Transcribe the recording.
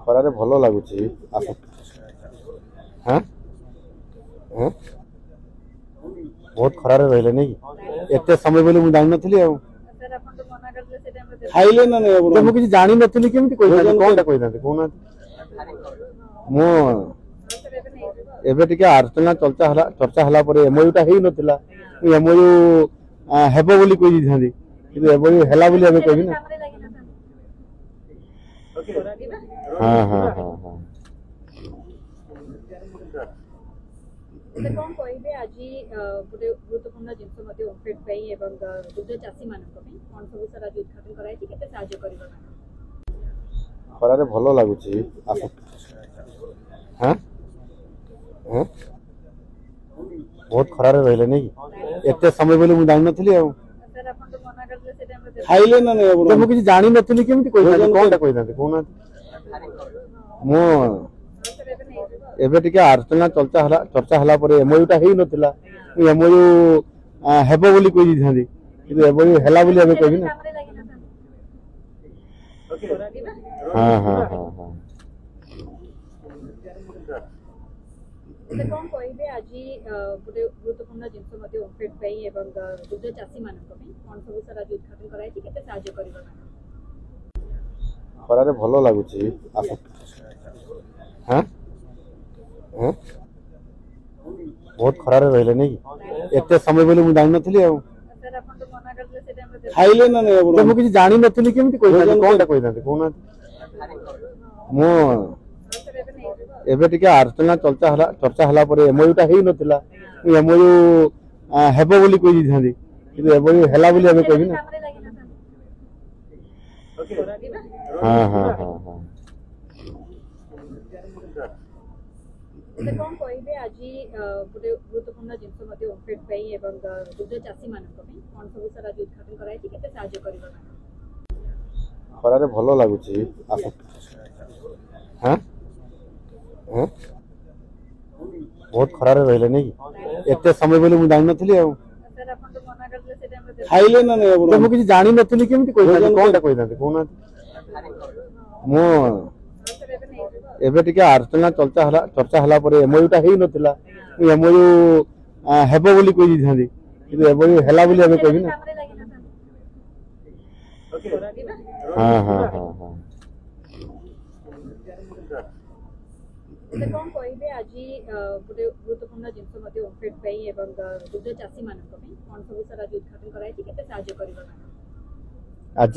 ଖରାରେ ଭଲ ଲାଗୁଛି। ହାଁ ହାଁ ବହୁତ ଖରାରେ ରହିଲେ ନାଇଁ କି ଏତେ ସମୟ ବୋଲି ମୁଁ ଜାଣିନଥିଲି ଆଉ ଖାଇଲେ ନା ନାଇଁ ଆପଣ ମୁଁ କିଛି ଜାଣିନଥିଲି କେମିତି କହିଥାନ୍ତି କଣଟା କହିଥାନ୍ତି କହୁନାହାନ୍ତି ମୁଁ ଏବେ ଟିକେ ଆଲୋଚନା ଚର୍ଚ୍ଚା ହେଲା ପରେ ଏମଓୟୁଟା ହେଇନଥିଲା ଏମଓୟୁ ହେବ ବୋଲି କହିଥାନ୍ତି କିନ୍ତୁ ଏମଓୟୁ ହେଲା ବୋଲି ଏବେ କହିବି ନା ହଁ ହଁ ହଁ ହଁ कौन कहबे आज गोटे गुरुत्वपूर्ण जिनस ओमफेड दुग्ध चाषी मान कौन सब सर आज उद्घाटन कराई केते साहाय्य करिवो ଖରାରେ ଭଲ ଲାଗୁଛି। ହାଁ ହାଁ ବହୁତ ଖରାରେ ରହିଲେ ନାଇଁ କି ଏତେ ସମୟ ବୋଲି ମୁଁ ଜାଣିନଥିଲି ଆଉ ଖାଇଲେ ନା ନାଇଁ ଆପଣ ମୁଁ କିଛି ଜାଣିନଥିଲି କେମିତି କହିଥାନ୍ତି କଣଟା କହିଥାନ୍ତି କହୁନାହାନ୍ତି ମୁଁ ଏବେ ଟିକେ ଆଲୋଚନା ଚର୍ଚ୍ଚା ହେଲା ପରେ ଏମଓୟୁଟା ହେଇନଥିଲା ଏମଓୟୁ ହେବ ବୋଲି କହିଥାନ୍ତି କିନ୍ତୁ ଏମଓୟୁ ହେଲା ବୋଲି ଏବେ କହିବି ନା ହଁ ହଁ ହଁ ହଁ कौन कहबे आज गोटे गुरुत्वपूर्ण जिनस ओमफेड दुग्ध चाषी मान कौन सब सर आज उद्घाटन कराई केते साहाय्य करिवो ଖରାରେ ଭଲ ଲାଗୁଛି। ହାଁ ହାଁ ବହୁତ ଖରାରେ ରହିଲେ ନାଇଁ କି ଏତେ ସମୟ ବୋଲି ମୁଁ ଜାଣିନଥିଲି ଆଉ ଖାଇଲେ ନା ନାଇଁ ଆପଣ ମୁଁ କିଛି ଜାଣିନଥିଲି କେମିତି କହିଥାନ୍ତି କଣଟା କହିଥାନ୍ତି କହୁନାହାନ୍ତି ମୁଁ ଏବେ ଟିକେ ଆଲୋଚନା ଚର୍ଚ୍ଚା ହେଲା ପରେ ଏମଓୟୁଟା ହେଇନଥିଲା ଏମଓୟୁ ହେବ ବୋଲି କହିଥାନ୍ତି କିନ୍ତୁ ଏମଓୟୁ ହେଲା ବୋଲି ଏବେ କହିବି ନା ହଁ ହଁ ହଁ ହଁ कौन कहबे आज गोटे गुरुत्वपूर्ण जिनस ओमफेड दुग्ध चाषी मान कौन सब सर आज उद्घाटन कराई केते साहाय्य करिवो ଖରାରେ ଭଲ ଲାଗୁଛି। ହାଁ ହାଁ ବହୁତ ଖରାରେ ରହିଲେ ନାଇଁ କି ଏତେ ସମୟ ବୋଲି ମୁଁ ଜାଣିନଥିଲି ଆଉ ଖାଇଲେ ନା ନାଇଁ ଆପଣ ମୁଁ କିଛି ଜାଣିନଥିଲି କେମିତି କହିଥାନ୍ତି କଣଟା କହିଥାନ୍ତି କହୁନାହାନ୍ତି ମୁଁ ଏବେ ଟିକେ ଆଲୋଚନା ଚର୍ଚ୍ଚା ହେଲା ପରେ ଏମଓୟୁଟା ହେଇନଥିଲା ଏମଓୟୁ ହେବ ବୋଲି କହିଥାନ୍ତି କିନ୍ତୁ ଏମଓୟୁ ହେଲା ବୋଲି ଏବେ କହିବି ନା ହଁ ହଁ ହଁ ହଁ कौन कहबे आज गोटे गुरुत्वपूर्ण जिनस ओमफेड दुग्ध चाषी मान कौन सब सर आज उद्घाटन कराई केते साहाय्य करिवो